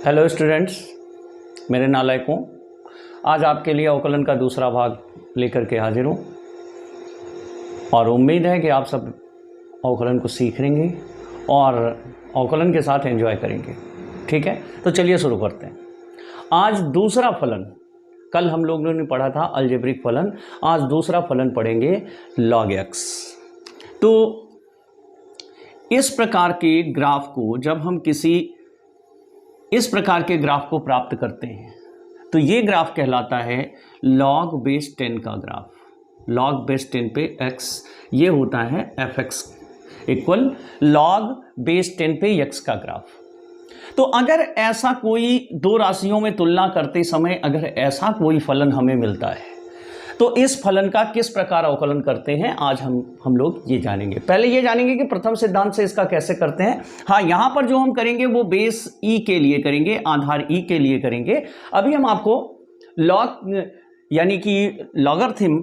Hello students, मेरे नालायकों, आज आपके लिए अवकलन का दूसरा भाग लेकर के हाजिर हूँ और उम्मीद है कि आप सब अवकलन को सीख लेंगे और अवकलन के साथ एंजॉय करेंगे। ठीक है, तो चलिए शुरू करते हैं। आज दूसरा फलन, कल हम लोगों ने पढ़ा था अलजेब्रिक फलन, आज दूसरा फलन पढ़ेंगे लॉग एक्स। तो इस प्रकार के ग्राफ को जब हम इस प्रकार के ग्राफ को प्राप्त करते हैं तो ये ग्राफ कहलाता है log बेस 10 का ग्राफ। log बेस 10 पे x ये होता है fx इक्वल log बेस 10 पे x का ग्राफ। तो अगर ऐसा कोई दो राशियों में तुलना करते समय अगर ऐसा कोई फलन हमें मिलता है तो इस फलन का किस प्रकार अवकलन करते हैं आज हम लोग ये जानेंगे। पहले ये जानेंगे कि प्रथम सिद्धांत से इसका कैसे करते हैं। हाँ, यहाँ पर जो हम करेंगे वो बेस ई के लिए करेंगे, आधार ई के लिए करेंगे। अभी हम आपको लॉग यानी कि लॉगरिथम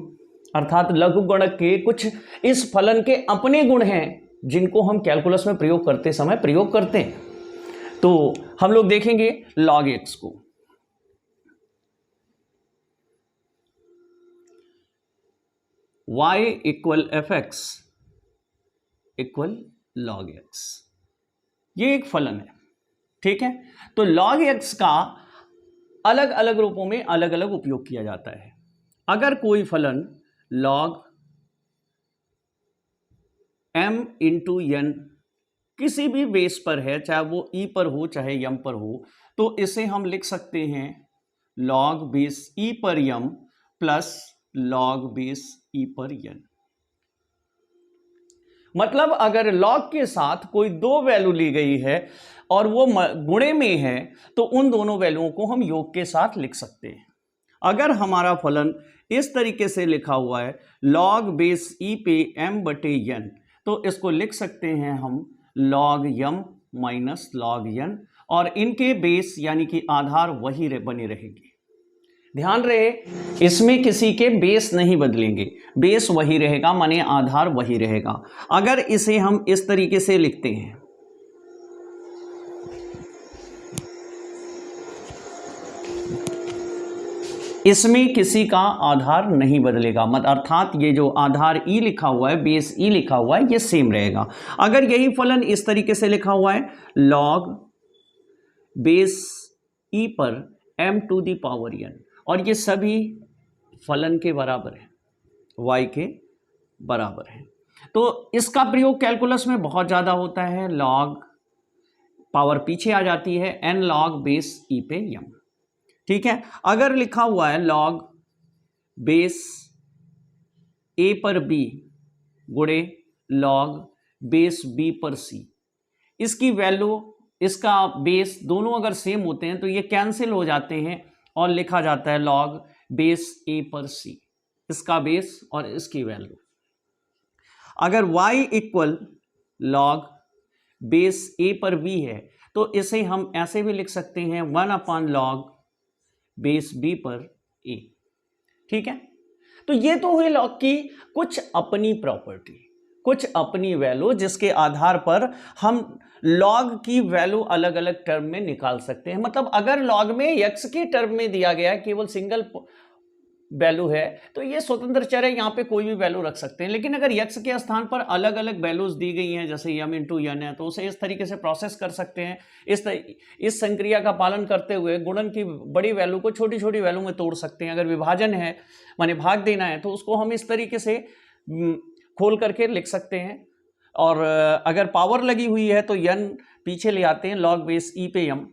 अर्थात लघुगणक के कुछ इस फलन के अपने गुण हैं जिनको हम कैलकुलस में प्रयोग करते समय प्रयोग करते हैं। तो हम लोग देखेंगे लॉग एक्स को। y equal F x equal log x, ये एक फलन है। ठीक है, तो log x का अलग अलग रूपों में अलग अलग उपयोग किया जाता है। अगर कोई फलन log m इंटू n किसी भी बेस पर है, चाहे वो e पर हो चाहे m पर हो, तो इसे हम लिख सकते हैं log बेस e पर m plus log base e पर n। मतलब अगर log के साथ कोई दो वैल्यू ली गई है और वो गुणे में है तो उन दोनों वैल्यूओं को हम योग के साथ लिख सकते हैं। अगर हमारा फलन इस तरीके से लिखा हुआ है log बेस e पे m बटे n, तो इसको लिख सकते हैं हम log m minus log n, और इनके बेस यानी कि आधार वही बने रहेंगे। ध्यान रहे, इसमें किसी के बेस नहीं बदलेंगे, बेस वही रहेगा, माने आधार वही रहेगा। अगर इसे हम इस तरीके से लिखते हैं, इसमें किसी का आधार नहीं बदलेगा, अर्थात ये जो आधार ई लिखा हुआ है, बेस ई लिखा हुआ है, ये सेम रहेगा। अगर यही फलन इस तरीके से लिखा हुआ है log बेस ई पर m to the power n, और ये सभी फलन के बराबर है, y के बराबर है, तो इसका प्रयोग कैलकुलस में बहुत ज़्यादा होता है। log पावर पीछे आ जाती है n log बेस e पे m। ठीक है, अगर लिखा हुआ है log बेस a पर b गुणे log बेस b पर c, इसकी वैल्यू इसका बेस दोनों अगर सेम होते हैं तो ये कैंसिल हो जाते हैं और लिखा जाता है log बेस a पर c, इसका बेस और इसकी वैल्यू। अगर y equal log base a पर b है तो इसे हम ऐसे भी लिख सकते हैं 1 अपॉन log बेस b पर a। ठीक है, तो ये तो हुई log की कुछ अपनी प्रॉपर्टी, कुछ अपनी वैल्यू जिसके आधार पर हम log की वैल्यू अलग अलग टर्म में निकाल सकते हैं। मतलब अगर log में x के टर्म में दिया गया केवल सिंगल वैल्यू है तो ये स्वतंत्र चर है, यहाँ पे कोई भी वैल्यू रख सकते हैं। लेकिन अगर x के स्थान पर अलग अलग वैल्यूज दी गई हैं, जैसे m इंटू n है, तो उसे इस तरीके से प्रोसेस कर सकते हैं। इस संक्रिया का पालन करते हुए गुणन की बड़ी वैल्यू को छोटी छोटी वैल्यू में तोड़ सकते हैं। अगर विभाजन है माने भाग देना है तो उसको हम इस तरीके से खोल करके लिख सकते हैं। और अगर पावर लगी हुई है तो n पीछे ले आते हैं log बेस e पे m।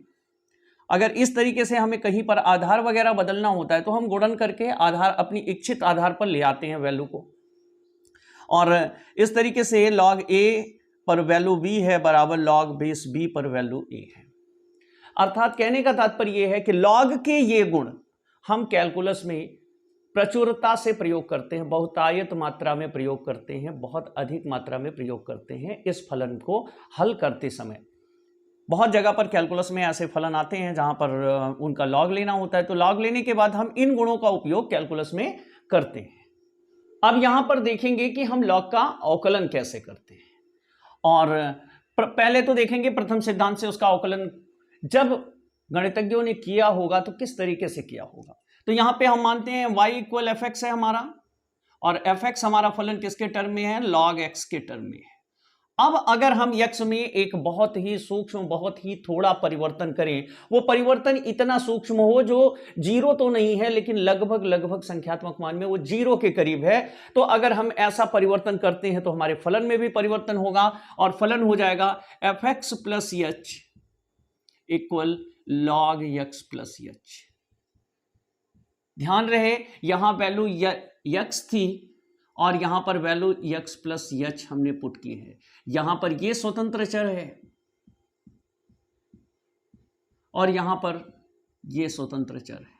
अगर इस तरीके से हमें कहीं पर आधार वगैरह बदलना होता है तो हम गुणन करके आधार अपनी इच्छित आधार पर ले आते हैं वैल्यू को, और इस तरीके से log a पर वैल्यू b है बराबर log बेस b पर वैल्यू a है। अर्थात कहने का तात्पर्य यह है कि log के ये गुण हम कैलकुलस में प्रचुरता से प्रयोग करते हैं, बहुतायत मात्रा में प्रयोग करते हैं, बहुत अधिक मात्रा में प्रयोग करते हैं इस फलन को हल करते समय। बहुत जगह पर कैलकुलस में ऐसे फलन आते हैं जहां पर उनका लॉग लेना होता है, तो लॉग लेने के बाद हम इन गुणों का उपयोग कैलकुलस में करते हैं। अब यहां पर देखेंगे कि हम लॉग का अवकलन कैसे करते हैं, और पहले तो देखेंगे प्रथम सिद्धांत से उसका अवकलन। जब गणितज्ञों ने किया होगा तो किस तरीके से किया होगा। तो यहां पे हम मानते हैं y इक्वल एफ एक्स है हमारा, और एफ एक्स हमारा फलन किसके टर्म में है, लॉग एक्स के टर्म में है। अब अगर हम x में एक बहुत ही सूक्ष्म, बहुत ही थोड़ा परिवर्तन करें, वो परिवर्तन इतना सूक्ष्म हो जो जीरो तो नहीं है लेकिन लगभग लगभग संख्यात्मक मान में वो जीरो के करीब है, तो अगर हम ऐसा परिवर्तन करते हैं तो हमारे फलन में भी परिवर्तन होगा, और फलन हो जाएगा F x plus H equal log X plus H. ध्यान रहे यहां वैल्यू x थी और यहां पर वैल्यू x प्लस एच हमने पुट की है। यहां पर ये स्वतंत्र चर है और यहां पर ये स्वतंत्र चर है।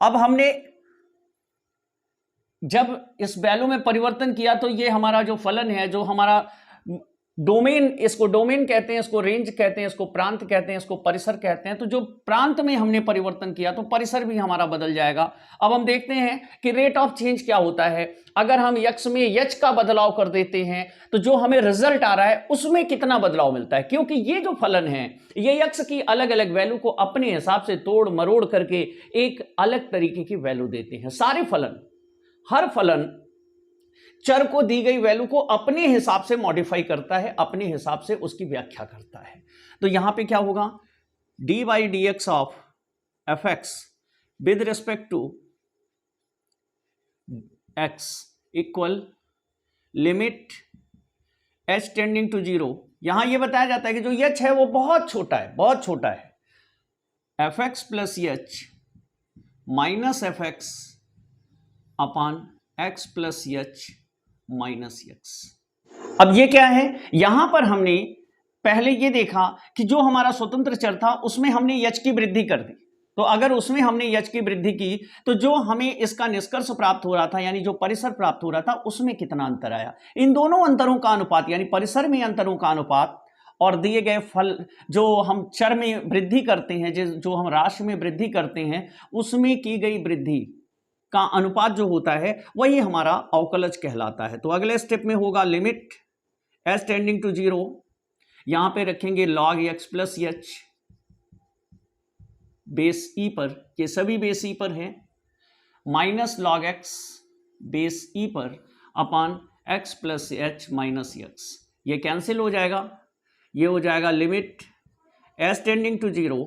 अब हमने जब इस वैल्यू में परिवर्तन किया तो ये हमारा जो फलन है, जो हमारा डोमेन, इसको डोमेन कहते हैं, इसको रेंज कहते हैं, इसको प्रांत कहते हैं, इसको परिसर कहते हैं। तो जो प्रांत में हमने परिवर्तन किया तो परिसर भी हमारा बदल जाएगा। अब हम देखते हैं कि रेट ऑफ चेंज क्या होता है। अगर हम x में h का बदलाव कर देते हैं तो जो हमें रिजल्ट आ रहा है उसमें कितना बदलाव मिलता है, क्योंकि ये जो फलन है ये x की अलग अलग वैल्यू को अपने हिसाब से तोड़ मरोड़ करके एक अलग तरीके की वैल्यू देते हैं। सारे फलन, हर फलन चर को दी गई वैल्यू को अपने हिसाब से मॉडिफाई करता है, अपने हिसाब से उसकी व्याख्या करता है। तो यहां पे क्या होगा, d by d x of f x with respect to x equal limit H tending to zero. यहां यह बताया जाता है कि जो एच है वो बहुत छोटा है, बहुत छोटा है। F x plus H minus F x upon X plus H minus x. अब ये क्या है, यहां पर हमने पहले ये देखा कि जो हमारा स्वतंत्र चर था उसमें हमने एच की वृद्धि कर दी। तो अगर उसमें हमने एच की वृद्धि की तो जो हमें इसका निष्कर्ष प्राप्त हो रहा था, यानी जो परिसर प्राप्त हो रहा था, उसमें कितना अंतर आया। इन दोनों अंतरों का अनुपात, यानी परिसर में अंतरों का अनुपात और दिए गए फल, जो हम चर में वृद्धि करते हैं, जो हम राशि में वृद्धि करते हैं, उसमें की गई वृद्धि का अनुपात जो होता है वही हमारा अवकलज कहलाता है। तो अगले स्टेप में होगा limit H tending to zero, यहां पे रखेंगे log X plus H base ई पर, ये सभी बेस ई पर हैं, माइनस लॉग एक्स बेस ई पर upon X plus H minus X. ये कैंसिल हो जाएगा, ये हो जाएगा limit H tending to zero.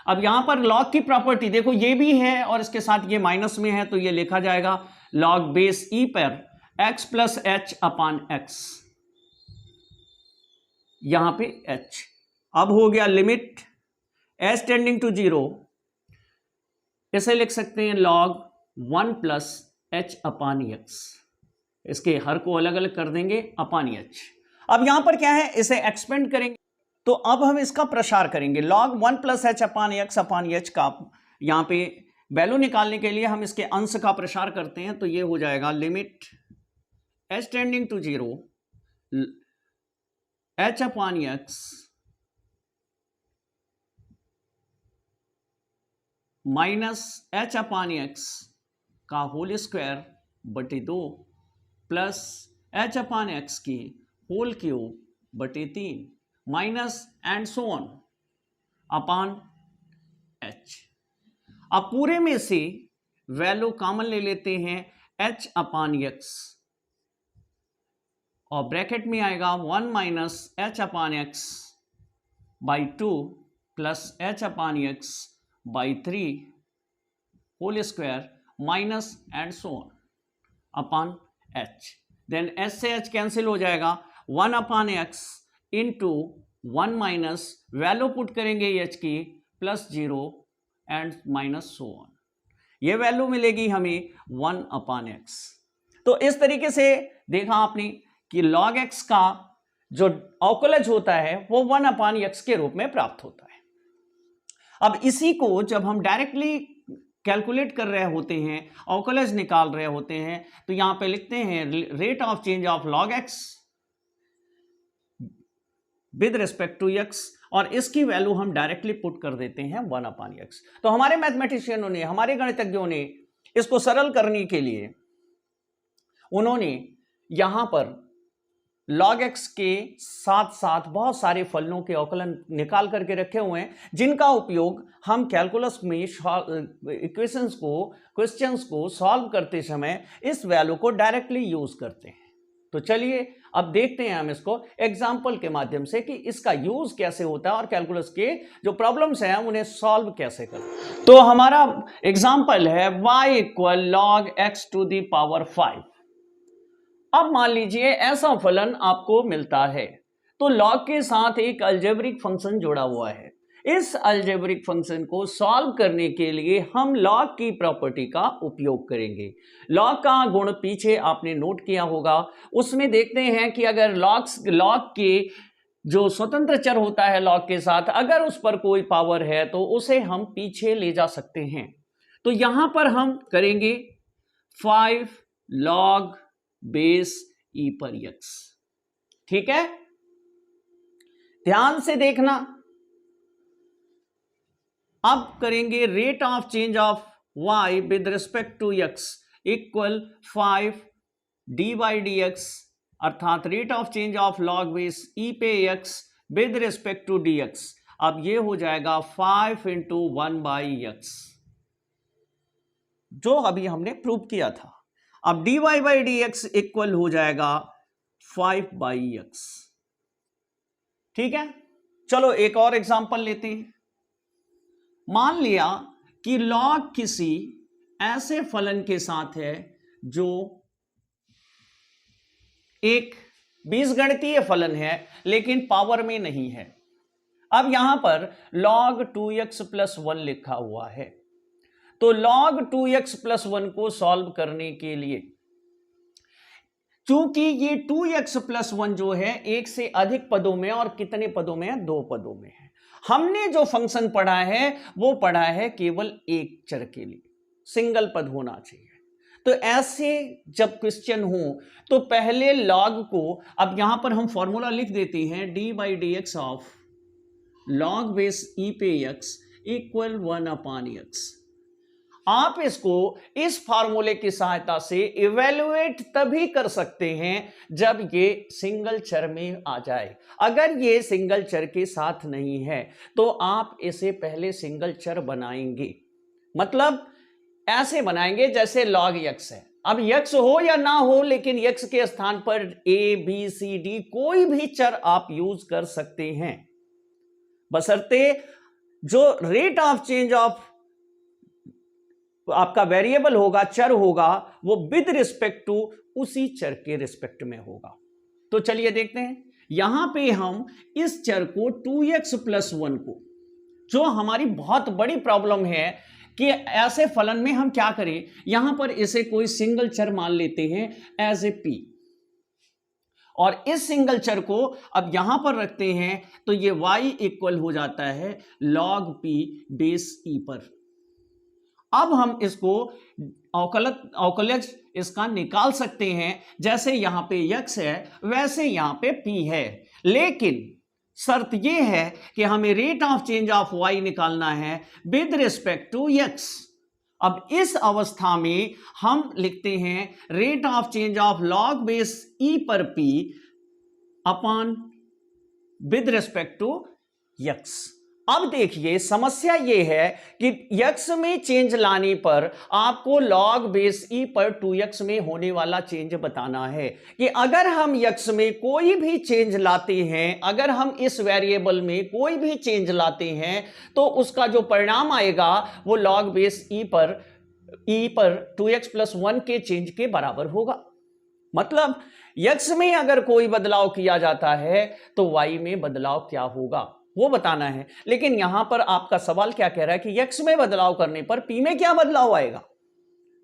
अब यहां पर लॉग की प्रॉपर्टी देखो, ये भी है और इसके साथ ये माइनस में है, तो ये लिखा जाएगा लॉग बेस ई पर x plus h upon x, यहां पे h। अब हो गया limit h tending to zero, इसे लिख सकते हैं log 1 plus h upon x. इसके हर को अलग अलग कर देंगे अपॉन एच। अब यहां पर क्या है, इसे एक्सपेंड करेंगे तो अब हम इसका प्रसार करेंगे। Log 1 plus h upon x upon H का यहां पे वैल्यू निकालने के लिए हम इसके अंश का प्रसार करते हैं, तो ये हो जाएगा limit H tending to zero h upon x minus h upon x का होल स्क्वायर बटे 2 प्लस एच अपॉन एक्स की होल क्यूब बटे 3 minus and so on upon h. अब पूरे में से वैल्यू कॉमन ले लेते हैं एच अपॉन एक्स, और ब्रैकेट में आएगा 1 minus h upon x by 2 plus h upon x by 3 whole square minus and so on upon h. Then h से एच कैंसिल हो जाएगा, 1 upon x into 1 minus value put करेंगे h की plus 0 and minus so on, ये value मिलेगी हमें 1 upon x. तो इस तरीके से देखा आपने कि log x का जो अवकलज होता है वो 1 अपॉन एक्स के रूप में प्राप्त होता है। अब इसी को जब हम डायरेक्टली कैलकुलेट कर रहे होते हैं, अवकलज निकाल रहे होते हैं, तो यहां पे लिखते हैं rate of change of log x with respect to x, और इसकी वैल्यू हम डायरेक्टली पुट कर देते हैं 1 अपॉन x। तो हमारे मैथमेटिशियनों ने, हमारे गणितज्ञों ने इसको सरल करने के लिए उन्होंने यहां पर log x के साथ साथ बहुत सारे फलनों के अवकलन निकाल करके रखे हुए हैं, जिनका उपयोग हम कैलकुलस में इक्वेशंस को, क्वेश्चंस को सॉल्व करते समय इस वैल्यू को डायरेक्टली यूज करते हैं। तो चलिए अब देखते हैं हम इसको एग्जाम्पल के माध्यम से कि इसका यूज कैसे होता है और कैलकुलस के जो प्रॉब्लम्स हैं हम उन्हें सॉल्व कैसे करें। तो हमारा एग्जाम्पल है y equal log x to the power 5। अब मान लीजिए ऐसा फलन आपको मिलता है, तो log के साथ एक अलजेब्रिक फंक्शन जुड़ा हुआ है। इस अलजेब्रिक फंक्शन को सॉल्व करने के लिए हम log की प्रॉपर्टी का उपयोग करेंगे। log का गुण पीछे आपने नोट किया होगा, उसमें देखते हैं कि अगर log के जो स्वतंत्र चर होता है log के साथ, अगर उस पर कोई पावर है तो उसे हम पीछे ले जा सकते हैं। तो यहां पर हम करेंगे 5 log बेस e पर x। ठीक है, ध्यान से देखना। अब करेंगे rate of change of y with respect to x equal 5 dy dx, अर्थात rate of change of log base e पे x with respect to dx। अब ये हो जाएगा 5 इंटू 1 बाई x, जो अभी हमने प्रूव किया था। अब dy बाई dx इक्वल हो जाएगा 5 बाई x। ठीक है, चलो एक और एग्जांपल लेते हैं। मान लिया कि log किसी ऐसे फलन के साथ है जो एक बीजगणितीय फलन है लेकिन पावर में नहीं है। अब यहां पर log 2x प्लस 1 लिखा हुआ है, तो log 2x प्लस 1 को सॉल्व करने के लिए, चूंकि ये 2x प्लस 1 जो है एक से अधिक पदों में, और कितने पदों में है, 2 पदों में है। हमने जो फंक्शन पढ़ा है वो पढ़ा है केवल एक चर के लिए, सिंगल पद होना चाहिए। तो ऐसे जब क्वेश्चन हो तो पहले log को, अब यहां पर हम फॉर्मूला लिख देते हैं dy by d x of log base e पे x इक्वल 1 अपान x। आप इसको इस फार्मूले की सहायता से इवेल्युएट तभी कर सकते हैं जब ये सिंगल चर में आ जाए। अगर ये सिंगल चर के साथ नहीं है तो आप इसे पहले सिंगल चर बनाएंगे, मतलब ऐसे बनाएंगे जैसे log x है। अब x हो या ना हो, लेकिन x के स्थान पर a b c d कोई भी चर आप यूज कर सकते हैं, बशर्ते जो रेट ऑफ चेंज ऑफ आपका वेरिएबल होगा, चर होगा, वो विद रिस्पेक्ट टू उसी चर के रिस्पेक्ट में होगा। तो चलिए देखते हैं, यहां पे हम इस चर को 2x प्लस 1 को, जो हमारी बहुत बड़ी प्रॉब्लम है कि ऐसे फलन में हम क्या करें, यहां पर इसे कोई सिंगल चर मान लेते हैं एज ए p, और इस सिंगल चर को अब यहां पर रखते हैं तो ये y इक्वल हो जाता है log p बेस e पर। अब हम इसको अवकलज इसका निकाल सकते हैं, जैसे यहां पे x है वैसे यहां पे p है, लेकिन शर्त यह है कि हमें rate of change of y निकालना है विद रिस्पेक्ट टू x। अब इस अवस्था में हम लिखते हैं rate of change of log base e पर p upon with respect to x। अब देखिए समस्या यह है कि x में चेंज लाने पर आपको log बेस e पर 2x में होने वाला चेंज बताना है कि अगर हम x में कोई भी चेंज लाते हैं, अगर हम इस वेरिएबल में कोई भी चेंज लाते हैं तो उसका जो परिणाम आएगा वो log बेस e पर 2x प्लस 1 के चेंज के बराबर होगा। मतलब x में अगर कोई बदलाव किया जाता है तो y में बदलाव क्या होगा वो बताना है। लेकिन यहां पर आपका सवाल क्या कह रहा है कि x में बदलाव करने पर p में क्या बदलाव आएगा।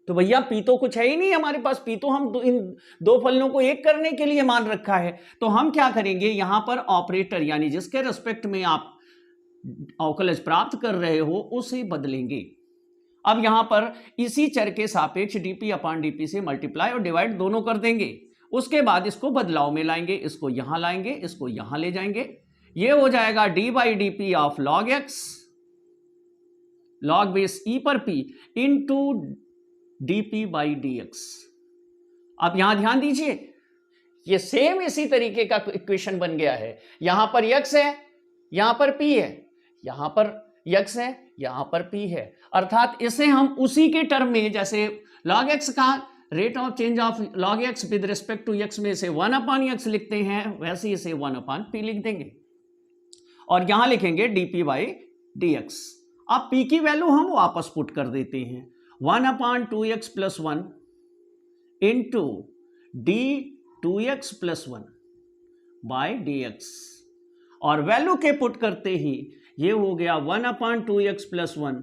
तो भैया p तो कुछ है ही नहीं हमारे पास, p तो हम इन दो फलनों को एक करने के लिए मान रखा है। तो हम क्या करेंगे, यहां पर ऑपरेटर यानी जिसके रिस्पेक्ट में आप अवकलज प्राप्त कर रहे हो उसे बदलेंगे। अब यहां पर इसी चर के सापेक्ष dp अपॉन dp से मल्टीप्लाई और डिवाइड दोनों कर देंगे। उसके बाद इसको बदलाव में लाएंगे, इसको यहां लाएंगे, इसको यहां ले जाएंगे। ये हो जाएगा D by D P of log x log base e पर p into D P by d x. अब यहां ध्यान दीजिए, ये सेम इसी तरीके का इक्वेशन बन गया है। यहां पर x है, यहां पर p है, यहां पर x है, यहां पर p है, अर्थात इसे हम उसी के टर्म में, जैसे log x का rate of change of log x with respect to x में इसे 1/x लिखते हैं, वैसे इसे 1/p लिख देंगे और यहां लिखेंगे dp/dx। अब p की वैल्यू हम वापस पुट कर देते हैं, 1/2x plus 1 into d2x plus 1 by dx, और वैल्यू के पुट करते ही ये हो गया 1/2x प्लस 1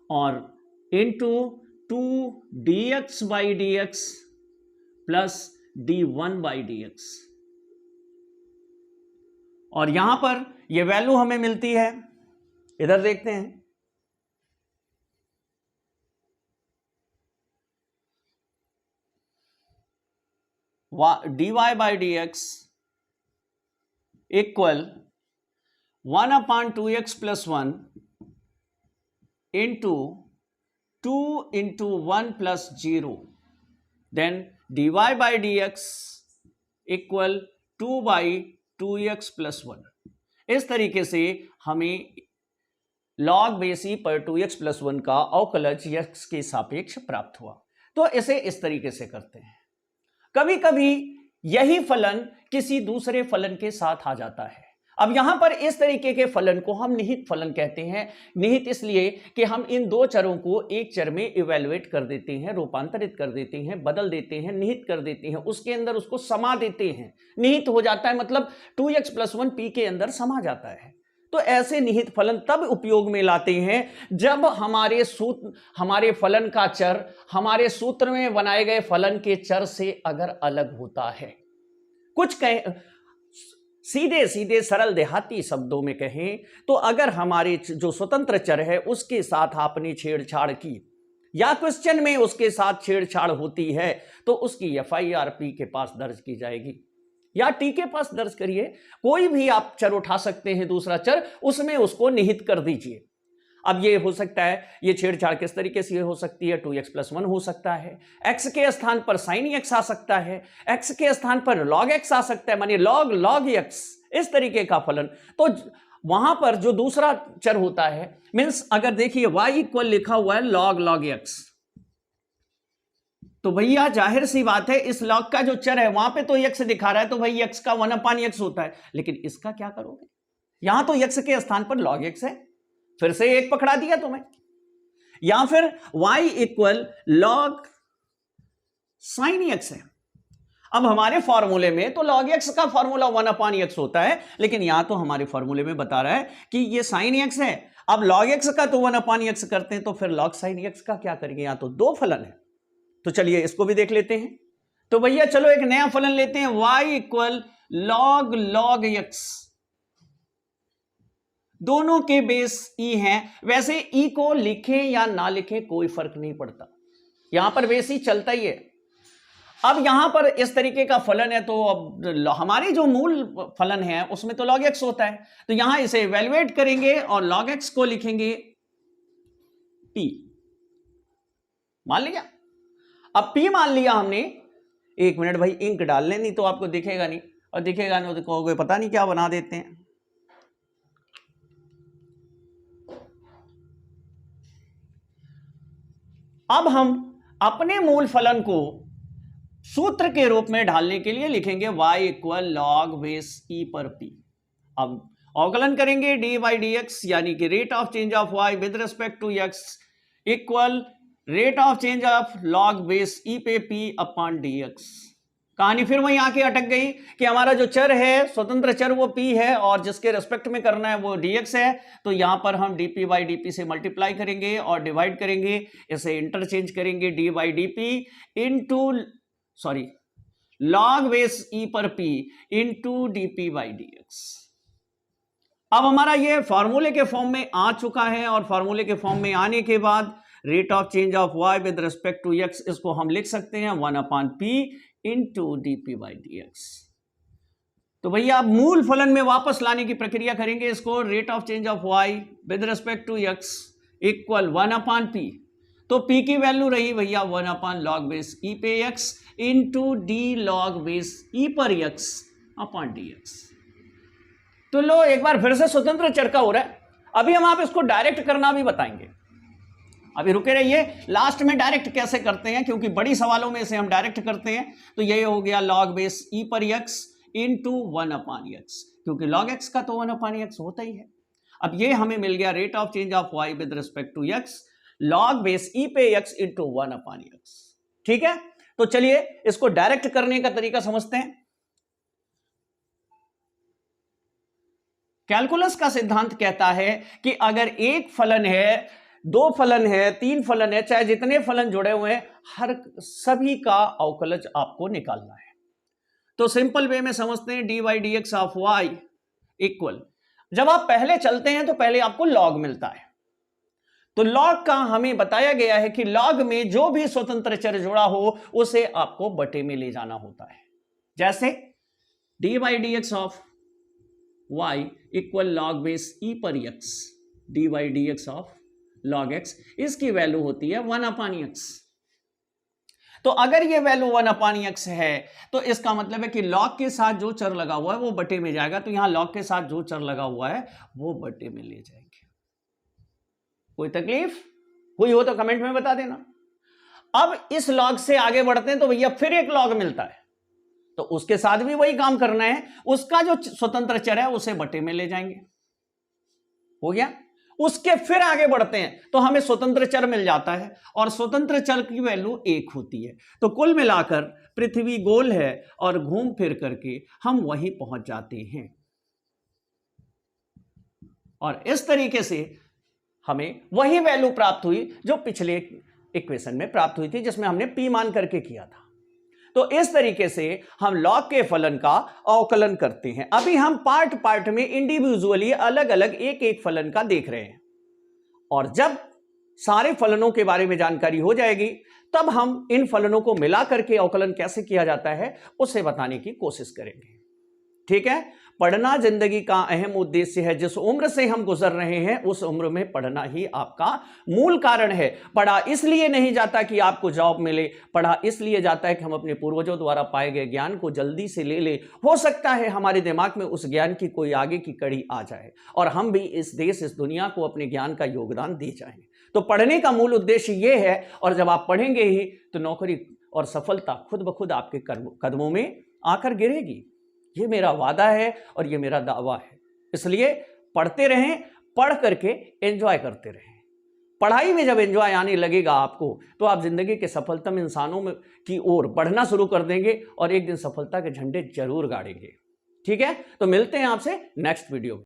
और इंटू 2dx/dx प्लस d1/dx, और यहां पर ये वैल्यू हमें मिलती है, इधर देखते हैं, dy/dx equal 1/2x plus 1 into 2 into 1 plus 0, then dy/dx equal 2/2x plus 1। इस तरीके से हमें log बेस e पर 2x प्लस 1 का अवकलज x के सापेक्ष प्राप्त हुआ। तो इसे इस तरीके से करते हैं। कभी कभी यही फलन किसी दूसरे फलन के साथ आ जाता है। अब यहां पर इस तरीके के फलन को हम निहित फलन कहते हैं। निहित इसलिए कि हम इन दो चरों को एक चर में इवेलुएट कर देते हैं, रूपांतरित कर देते हैं, बदल देते हैं, निहित कर देते हैं, उसके अंदर उसको समा देते हैं, निहित हो जाता है, मतलब 2x प्लस 1 p के अंदर समा जाता है। तो ऐसे निहित फलन तब उपयोग में लाते हैं जब हमारे फलन का चर हमारे सूत्र में बनाए गए फलन के चर से अगर अलग होता है। कुछ सीधे सीधे सरल देहाती शब्दों में कहें तो अगर हमारे जो स्वतंत्र चर है उसके साथ आपने छेड़छाड़ की या क्वेश्चन में उसके साथ छेड़छाड़ होती है तो उसकी FIR P के पास दर्ज की जाएगी या टी के पास दर्ज करिए। कोई भी आप चर उठा सकते हैं, दूसरा चर, उसमें उसको निहित कर दीजिए। अब ये हो सकता है, ये छेड़छाड़ किस तरीके से हो सकती है, 2x प्लस 1 हो सकता है, x के स्थान पर sin x आ सकता है, x के स्थान पर log x आ सकता है, मानिए log x, इस तरीके का फलन। तो वहां पर जो दूसरा चर होता है, मीन्स अगर देखिए y इक्वल लिखा हुआ है log x, तो भैया जाहिर सी बात है इस log का जो चर है वहां पे तो x दिखा रहा है, तो भाई x का 1/x होता है, लेकिन इसका क्या करोगे, यहां तो x के स्थान पर log x है, फिर से एक पकड़ा दिया तुम्हें, या फिर y equal log sin x है। अब हमारे फॉर्मूले में तो log x का फॉर्मूला 1/x होता है, लेकिन यहां तो हमारे फॉर्मूले में बता रहा है कि ये sin x है। अब log x का तो 1/x करते हैं, तो फिर log sin x का क्या करेंगे, यहां तो दो फलन है। तो चलिए इसको भी देख लेते हैं। तो भैया चलो एक नया फलन लेते हैं, y इक्वल log x, दोनों के बेस e हैं। वैसे e को लिखें या ना लिखें कोई फर्क नहीं पड़ता, यहां पर बेस e चलता ही है। अब यहां पर इस तरीके का फलन है, तो अब हमारी जो मूल फलन है उसमें तो log x होता है, तो यहां इसे इवेलुएट करेंगे और log x को लिखेंगे p, मान लिया। अब p मान लिया हमने, एक मिनट भाई इंक डाल लें, नहीं तो आपको दिखेगा नहीं, और दिखेगा नहीं तो कहोगे पता नहीं क्या बना देते हैं। अब हम अपने मूल फलन को सूत्र के रूप में ढालने के लिए लिखेंगे y equal log base e पर p। अब अवकलन करेंगे d/dx, यानी कि rate of change of y with respect to x equal rate of change of log base e पे p अपॉन dx। कहानी फिर वहीं आके अटक गई कि हमारा जो चर है, स्वतंत्र चर, वो p है और जिसके रेस्पेक्ट में करना है वो dx है, तो यहां पर हम dp/dp से मल्टीप्लाई करेंगे और डिवाइड करेंगे, इसे इंटरचेंज करेंगे d/dp into log base e पर p इंटू dp/dx। अब हमारा ये फॉर्मूले के फॉर्म में आ चुका है, और फॉर्मूले के फॉर्म में आने के बाद rate of change of y with respect to x, इसको हम लिख सकते हैं 1/p इंटू dp/dx। तो भैया आप मूल फलन में वापस लाने की प्रक्रिया करेंगे इसको, rate of change of y with respect to x equal 1/p, तो p की वैल्यू रही भैया 1/log base e पे x into d log base e पर x अपॉन dx। तो लो एक बार फिर से स्वतंत्र चर का हो रहा है। अभी हम आप इसको डायरेक्ट करना भी बताएंगे, अभी रुके रहिए, लास्ट में डायरेक्ट कैसे करते हैं, क्योंकि बड़ी सवालों में से हम डायरेक्ट करते हैं। तो ये हो गया log base e पर x इंटू 1/x, क्योंकि log x का तो 1/x होता ही है। अब ये हमें मिल गया rate of change of y with respect to x log base e पे x इंटू 1/x। ठीक है, तो चलिए इसको डायरेक्ट करने का तरीका समझते हैं। कैलकुलस का सिद्धांत कहता है कि अगर एक फलन है, दो फलन है, तीन फलन है, चाहे जितने फलन जुड़े हुए हैं, हर सभी का अवकलज आपको निकालना है। तो सिंपल वे में समझते हैं, dy dx of y equal, जब आप पहले चलते हैं तो पहले आपको log मिलता है। तो log का हमें बताया गया है कि log में जो भी स्वतंत्र चर जुड़ा हो उसे आपको बटे में ले जाना होता है। जैसे dy dx of y equal log base e पर x, dy dx of log x, इसकी वैल्यू होती है 1/x। तो अगर ये वैल्यू 1/x है तो इसका मतलब है कि log के साथ जो चर लगा हुआ है वो बटे में जाएगा। तो यहां log के साथ जो चर लगा हुआ है वो बटे में ले जाएंगे। कोई तकलीफ हुई हो तो कमेंट में बता देना। अब इस log से आगे बढ़ते हैं तो भैया फिर एक log मिलता है, तो उसके साथ भी वही काम करना है, उसका जो स्वतंत्र चर है उसे बटे में ले जाएंगे। हो गया। उसके फिर आगे बढ़ते हैं तो हमें स्वतंत्र चर मिल जाता है और स्वतंत्र चर की वैल्यू 1 होती है। तो कुल मिलाकर पृथ्वी गोल है और घूम फिर करके हम वहीं पहुंच जाते हैं। और इस तरीके से हमें वही वैल्यू प्राप्त हुई जो पिछले इक्वेशन में प्राप्त हुई थी, जिसमें हमने p मान करके किया था। तो इस तरीके से हम log के फलन का अवकलन करते हैं। अभी हम पार्ट पार्ट में इंडिविजुअली अलग अलग एक एक फलन का देख रहे हैं, और जब सारे फलनों के बारे में जानकारी हो जाएगी तब हम इन फलनों को मिला करके अवकलन कैसे किया जाता है उसे बताने की कोशिश करेंगे। ठीक है, पढ़ना जिंदगी का अहम उद्देश्य है। जिस उम्र से हम गुजर रहे हैं उस उम्र में पढ़ना ही आपका मूल कारण है। पढ़ा इसलिए नहीं जाता कि आपको जॉब मिले, पढ़ा इसलिए जाता है कि हम अपने पूर्वजों द्वारा पाए गए ज्ञान को जल्दी से ले ले। हो सकता है हमारे दिमाग में उस ज्ञान की कोई आगे की कड़ी आ जाए और हम भी इस देश इस दुनिया को अपने ज्ञान का योगदान दे जाएं। तो पढ़ने का मूल उद्देश्य ये है, और जब आप पढ़ेंगे ही तो नौकरी और सफलता खुद ब खुद आपके कदमों में आकर गिरेगी। ये मेरा वादा है और ये मेरा दावा है। इसलिए पढ़ते रहें, पढ़ करके एंजॉय करते रहें। पढ़ाई में जब एंजॉय आने लगेगा आपको तो आप जिंदगी के सफलतम इंसानों में की ओर बढ़ना शुरू कर देंगे और एक दिन सफलता के झंडे जरूर गाड़ेंगे। ठीक है, तो मिलते हैं आपसे नेक्स्ट वीडियो में।